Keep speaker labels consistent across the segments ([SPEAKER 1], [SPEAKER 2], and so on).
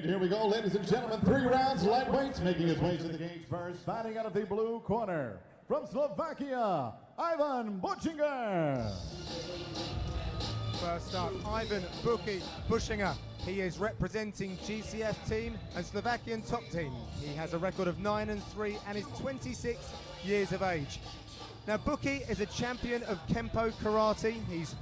[SPEAKER 1] Here we go, ladies and gentlemen, 3 rounds, lightweights, making his way to the cage first, fighting out of the blue corner, from Slovakia, Ivan Buchinger.
[SPEAKER 2] First up, Ivan Buchinger. He is representing GCF team and Slovakian top team. He has a record of 9-3 and is 26 years of age. Now, Buki is a champion of Kempo Karate. He's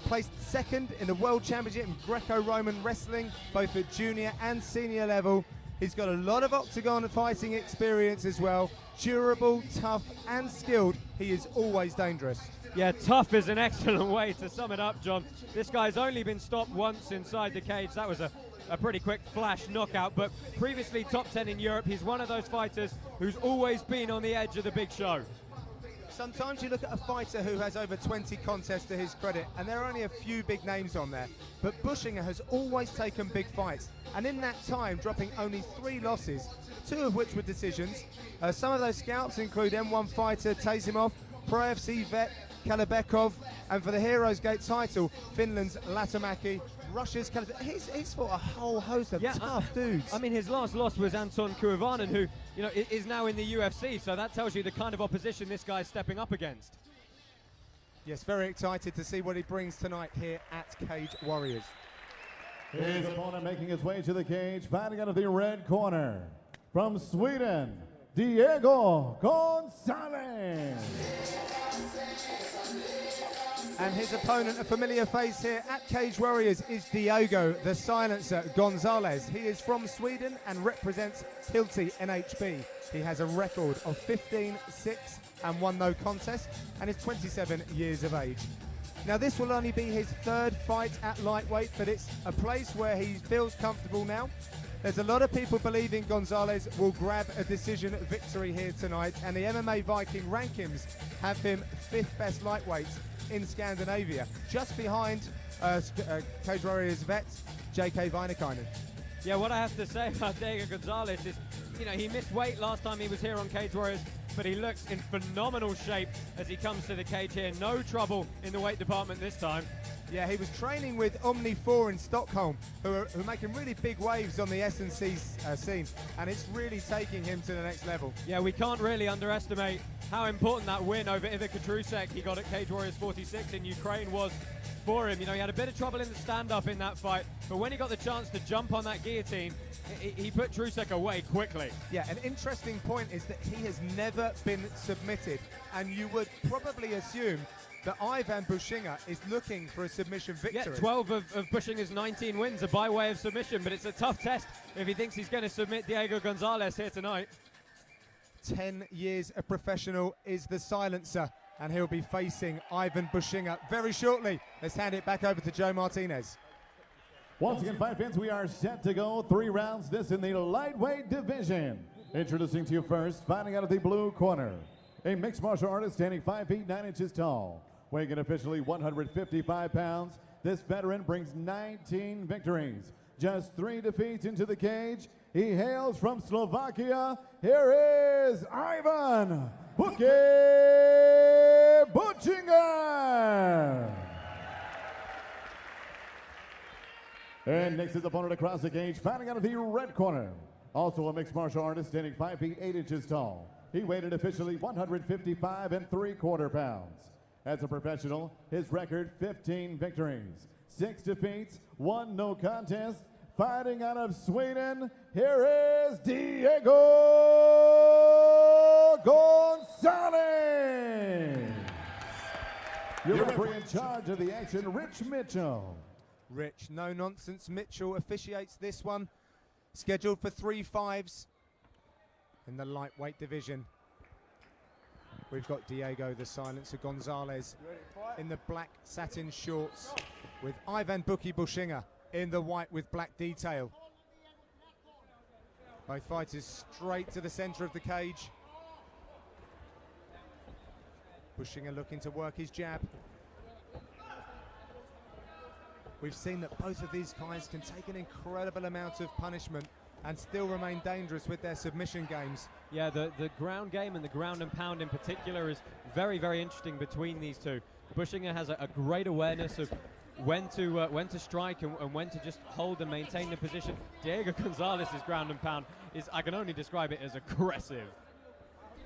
[SPEAKER 2] placed second in the World Championship in Greco-Roman wrestling, both at junior and senior level. He's got a lot of octagon fighting experience as well. Durable, tough, and skilled. He is always dangerous.
[SPEAKER 3] Yeah, tough is an excellent way to sum it up, John. This guy's only been stopped once inside the cage. That was a pretty quick flash knockout, but previously top 10 in Europe. He's one of those fighters who's always been on the edge of the big show.
[SPEAKER 2] Sometimes you look at a fighter who has over 20 contests to his credit, and there are only a few big names on there. But Buchinger has always taken big fights, and in that time dropping only 3 losses, 2 of which were decisions. Some of those scalps include M1 fighter Tazimov, Pro FC vet Kalabekov, and for the Heroes Gate title, Finland's Latamaki, Russia's Kalabekov. He's fought a whole host of tough dudes.
[SPEAKER 3] I mean, his last loss was Anton Kuivainen, who is now in the UFC, so that tells you the kind of opposition this guy's stepping up against.
[SPEAKER 2] Yes, very excited to see what he brings tonight here at Cage Warriors.
[SPEAKER 1] His opponent making his way to the cage, fighting out of the red corner, from Sweden, Diego Gonzalez.
[SPEAKER 2] And his opponent, a familiar face here at Cage Warriors, is Diego the Silencer Gonzalez. He is from Sweden and represents Hilti NHB. He has a record of 15-6 and 1 no contest and is 27 years of age. Now, this will only be his 3rd fight at lightweight, but it's a place where he feels comfortable now. There's a lot of people believing Gonzalez will grab a decision victory here tonight, and the MMA Viking rankings have him 5th best lightweight in Scandinavia, just behind Cage Warriors vet J.K. Vainikainen.
[SPEAKER 3] Yeah, what I have to say about Diego Gonzalez is, he missed weight last time he was here on Cage Warriors, but he looks in phenomenal shape as he comes to the cage here. No trouble in the weight department this time.
[SPEAKER 2] Yeah, he was training with Omni 4 in Stockholm, who are making really big waves on the S&C scene, and it's really taking him to the next level.
[SPEAKER 3] Yeah, we can't really underestimate how important that win over Ivica Trusek he got at Cage Warriors 46 in Ukraine was for him. He had a bit of trouble in the stand-up in that fight, but when he got the chance to jump on that guillotine, he put Trusek away quickly.
[SPEAKER 2] Yeah, an interesting point is that he has never been submitted, and you would probably assume that Ivan Buchinger is looking for a submission victory.
[SPEAKER 3] Yeah, 12 of Buchinger's 19 wins are by way of submission, but it's a tough test if he thinks he's going to submit Diego Gonzalez here tonight.
[SPEAKER 2] 10 years a professional is the Silencer, and he'll be facing Ivan Buchinger very shortly. Let's hand it back over to Joe Martinez.
[SPEAKER 1] Once again, fight fans, we are set to go. 3 rounds, this in the lightweight division. Introducing to you first, fighting out of the blue corner, a mixed martial artist standing 5 feet 9 inches tall, weighing in officially 155 pounds. This veteran brings 19 victories, just 3 defeats into the cage. He hails from Slovakia. Here is Ivan Buchinger. And next his opponent across the cage, fighting out of the red corner, also a mixed martial artist standing 5 feet 8 inches tall. He weighed in officially 155 3/4 pounds. As a professional, his record 15 victories, 6 defeats, 1 no contest. Fighting out of Sweden, here is Diego Gonzalez. Your referee in charge of the action, Rich Mitchell.
[SPEAKER 2] Rich, no nonsense. Mitchell officiates this one. Scheduled for 3 5s in the lightweight division. We've got Diego the Silencer Gonzalez in the black satin shorts with Ivan Buchinger in the white with black detail. Both fighters straight to the center of the cage. Buchinger looking to work his jab. We've seen that both of these guys can take an incredible amount of punishment and still remain dangerous with their submission games.
[SPEAKER 3] Yeah, the ground game and the ground and pound in particular is very, very interesting between these two. Buchinger has a great awareness of when to strike and when to just hold and maintain the position. Diego Gonzalez's ground and pound is, I can only describe it as aggressive.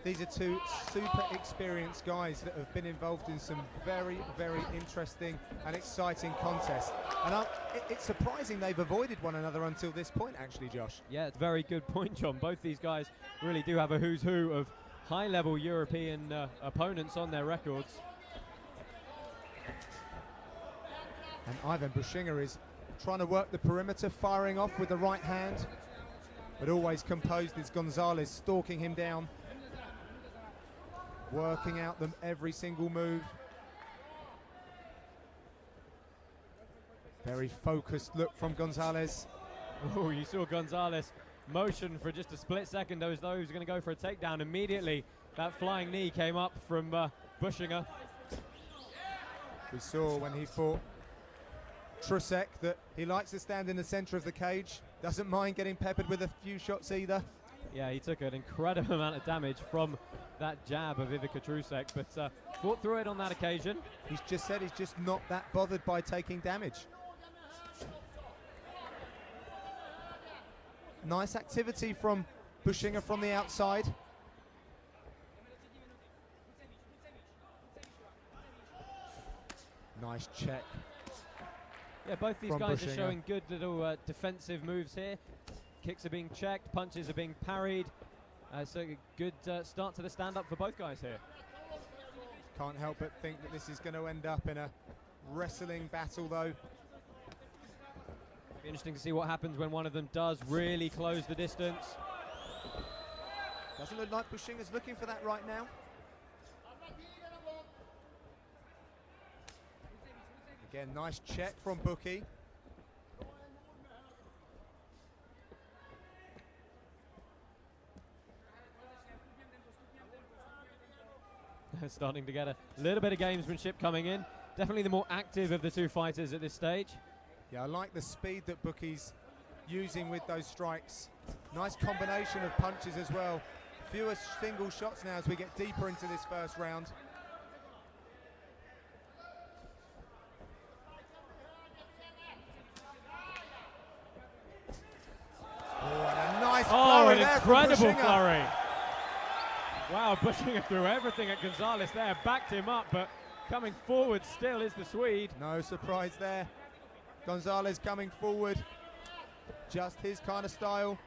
[SPEAKER 2] These are two super experienced guys that have been involved in some very, very interesting and exciting contests. And it's surprising they've avoided one another until this point, actually, Josh.
[SPEAKER 3] Yeah, it's a very good point, John. Both these guys really do have a who's who of high-level European opponents on their records.
[SPEAKER 2] And Ivan Buchinger is trying to work the perimeter, firing off with the right hand, but always composed is Gonzalez, stalking him down, working out them every single move. Very focused look from Gonzalez.
[SPEAKER 3] Oh, you saw Gonzalez motion for just a split second as though he was going to go for a takedown. Immediately, that flying knee came up from Buchinger.
[SPEAKER 2] We saw when he fought Trusek that he likes to stand in the center of the cage, doesn't mind getting peppered with a few shots either.
[SPEAKER 3] Yeah, he took an incredible amount of damage from that jab of Ivica Trusek, but fought through it on that occasion.
[SPEAKER 2] He's just said he's just not that bothered by taking damage. Nice activity from Buchinger from the outside. Nice check.
[SPEAKER 3] Yeah, both these
[SPEAKER 2] from
[SPEAKER 3] guys
[SPEAKER 2] Buchinger
[SPEAKER 3] are showing good little defensive moves here. Kicks are being checked, punches are being parried. So a good start to the stand-up for both guys here.
[SPEAKER 2] Can't help but think that this is going to end up in a wrestling battle, though.
[SPEAKER 3] Be interesting to see what happens when one of them does really close the distance.
[SPEAKER 2] Doesn't look like Buchinger's looking for that right now. Again, nice check from Buki.
[SPEAKER 3] Starting to get a little bit of gamesmanship coming in. Definitely the more active of the two fighters at this stage.
[SPEAKER 2] Yeah, I like the speed that Buki's using with those strikes. Nice combination of punches as well. Fewer single shots now as we get deeper into this first round. Oh, and a nice flurry there from
[SPEAKER 3] incredible
[SPEAKER 2] Buchinger.
[SPEAKER 3] flurry. Wow, Buchinger threw everything at Gonzalez there, backed him up, but coming forward still is the Swede.
[SPEAKER 2] No surprise there. Gonzalez coming forward, just his kind of style.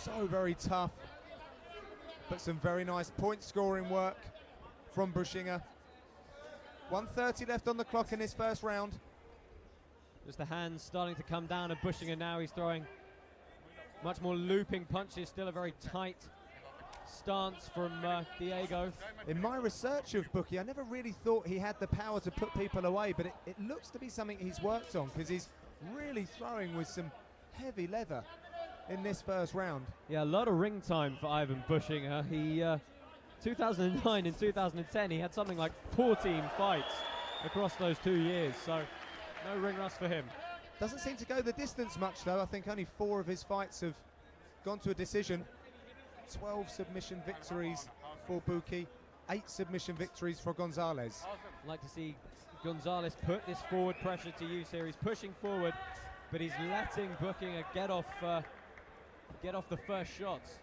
[SPEAKER 2] So very tough, but some very nice point scoring work from Buchinger. 1:30 left on the clock in his first round.
[SPEAKER 3] Just the hands starting to come down, and Buchinger now he's throwing much more looping punches, still a very tight stance from Diego.
[SPEAKER 2] In my research of Buki, I never really thought he had the power to put people away, but it looks to be something he's worked on, because he's really throwing with some heavy leather in this first round.
[SPEAKER 3] Yeah, a lot of ring time for Ivan Buchinger. He 2009 and 2010 he had something like 14 fights across those 2 years, so no ring rust for him.
[SPEAKER 2] Doesn't seem to go the distance much though. I think only 4 of his fights have gone to a decision. 12 submission victories for Buki, 8 submission victories for Gonzalez.
[SPEAKER 3] I'd like to see Gonzalez put this forward pressure to use here. He's pushing forward, but he's letting Buchinger get off the first shots.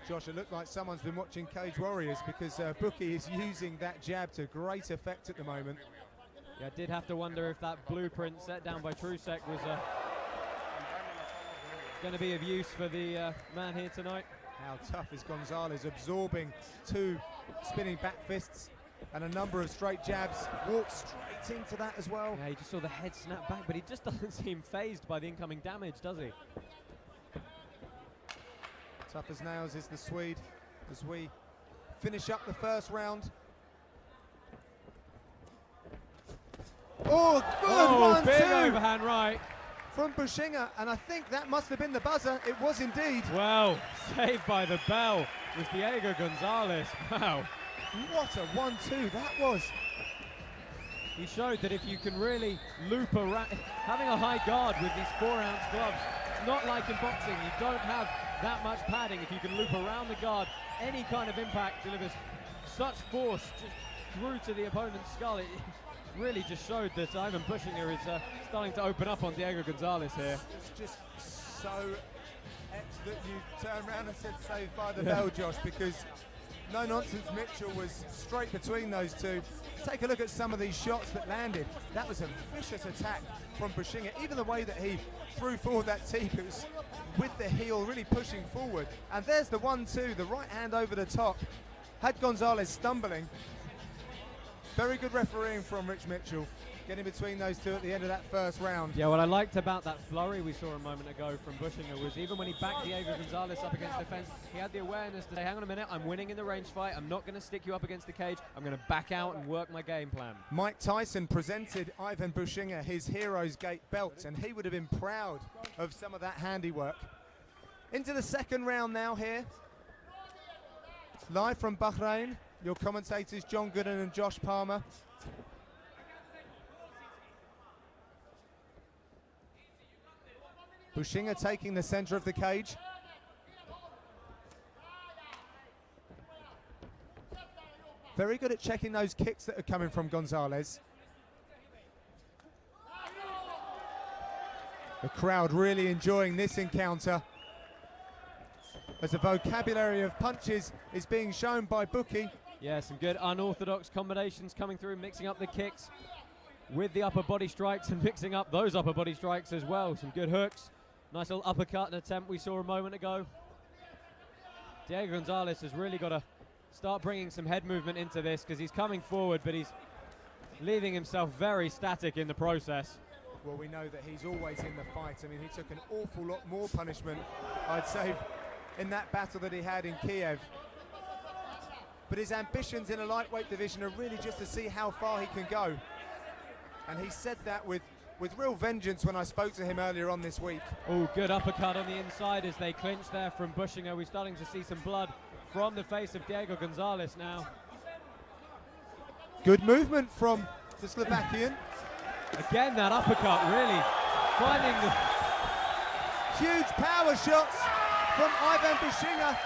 [SPEAKER 2] Josh, it looked like someone's been watching Cage Warriors, because Buki is using that jab to great effect at the moment.
[SPEAKER 3] Yeah, I did have to wonder if that blueprint set down by Trusek was going to be of use for the man here tonight.
[SPEAKER 2] How tough is Gonzalez, absorbing 2 spinning back fists and a number of straight jabs. Walks straight into that as well.
[SPEAKER 3] Yeah, you just saw the head snap back, but he just doesn't seem phased by the incoming damage, does he?
[SPEAKER 2] Tough as nails is the Swede as we finish up the first round. Oh, good 1-2
[SPEAKER 3] big overhand right
[SPEAKER 2] from Buchinger, and I think that must have been the buzzer. It was indeed.
[SPEAKER 3] Well, saved by the bell was Diego Gonzalez. Wow.
[SPEAKER 2] What a 1-2 that was.
[SPEAKER 3] He showed that if you can really loop around, having a high guard with these 4-ounce gloves, it's not like in boxing. You don't have that much padding. If you can loop around the guard, any kind of impact delivers such force just through to the opponent's skull. really just showed that Ivan Buchinger is starting to open up on Diego Gonzalez here.
[SPEAKER 2] It's just so that you turn around and said saved by the bell, Josh, because no nonsense Mitchell was straight between those two. Take a look at some of these shots that landed. That was a vicious attack from Buchinger. Even the way that he threw forward that teep, it was with the heel really pushing forward. And there's the 1-2, the right hand over the top. Had Gonzalez stumbling. Very good refereeing from Rich Mitchell, getting between those two at the end of that first round.
[SPEAKER 3] Yeah, what I liked about that flurry we saw a moment ago from Buchinger was even when he backed Diego Gonzalez up against the fence, he had the awareness to say, hang on a minute, I'm winning in the range fight, I'm not going to stick you up against the cage, I'm going to back out and work my game plan.
[SPEAKER 2] Mike Tyson presented Ivan Buchinger his Heroes Gate belt, and he would have been proud of some of that handiwork. Into the second round now here. Live from Bahrain, your commentators John Gooden and Josh Palmer. Buchinger taking the center of the cage. Very good at checking those kicks that are coming from Gonzalez. The crowd really enjoying this encounter, as a vocabulary of punches is being shown by Buki.
[SPEAKER 3] Yeah, some good unorthodox combinations coming through, mixing up the kicks with the upper body strikes and mixing up those upper body strikes as well. Some good hooks. Nice little uppercut attempt we saw a moment ago. Diego Gonzalez has really got to start bringing some head movement into this, because he's coming forward, but he's leaving himself very static in the process.
[SPEAKER 2] Well, we know that he's always in the fight. I mean, he took an awful lot more punishment, I'd say, in that battle that he had in Kiev. But his ambitions in a lightweight division are really just to see how far he can go. And he said that with real vengeance when I spoke to him earlier on this week.
[SPEAKER 3] Oh, good uppercut on the inside as they clinch there from Buchinger. We're starting to see some blood from the face of Diego Gonzalez now.
[SPEAKER 2] Good movement from the Slovakian.
[SPEAKER 3] Again, that uppercut really finding the
[SPEAKER 2] huge power shots from Ivan Buchinger,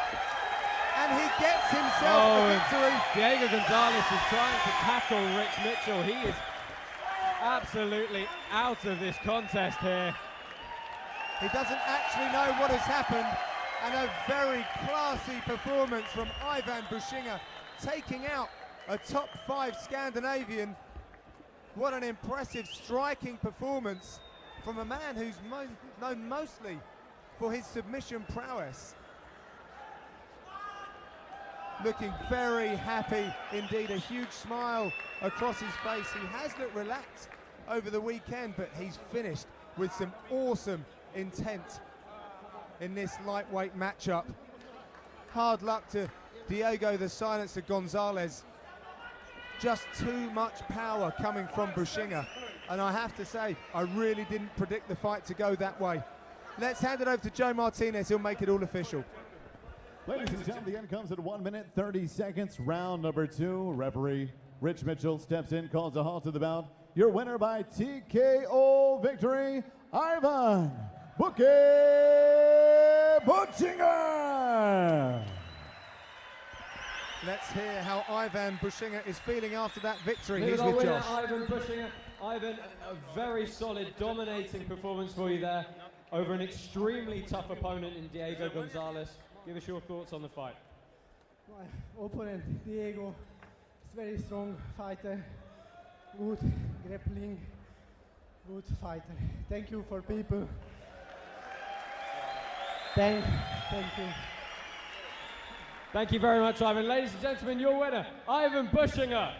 [SPEAKER 2] and he gets himself the victory.
[SPEAKER 3] Diego Gonzalez is trying to tackle Rich Mitchell. He is absolutely out of this contest here.
[SPEAKER 2] He doesn't actually know what has happened, and a very classy performance from Ivan Buchinger, taking out a top 5 Scandinavian. What an impressive striking performance from a man who's known mostly for his submission prowess. Looking very happy indeed, a huge smile across his face. He has looked relaxed over the weekend, but he's finished with some awesome intent in this lightweight matchup. Hard luck to Diego the Silencer Gonzalez. Just too much power coming from Buchinger, and I have to say, I really didn't predict the fight to go that way. Let's hand it over to Joe Martinez. He'll make it all official.
[SPEAKER 1] Ladies and gentlemen, the end comes at 1 minute 30 seconds. Round number 2. Referee Rich Mitchell steps in, calls a halt to the bout. Your winner by TKO victory, Ivan Buchinger.
[SPEAKER 2] Let's hear how Ivan Buchinger is feeling after that victory.
[SPEAKER 3] Here's
[SPEAKER 2] He's
[SPEAKER 3] our
[SPEAKER 2] with
[SPEAKER 3] winner,
[SPEAKER 2] Josh.
[SPEAKER 3] Ivan Buchinger. Ivan, a very solid, dominating performance for you there over an extremely tough opponent in Diego Gonzalez. Give us your thoughts on the fight.
[SPEAKER 4] My opponent, Diego, is very strong fighter, good grappling, good fighter. Thank you for people. Thank you.
[SPEAKER 3] Thank you very much, Ivan. Ladies and gentlemen, your winner, Ivan Buchinger.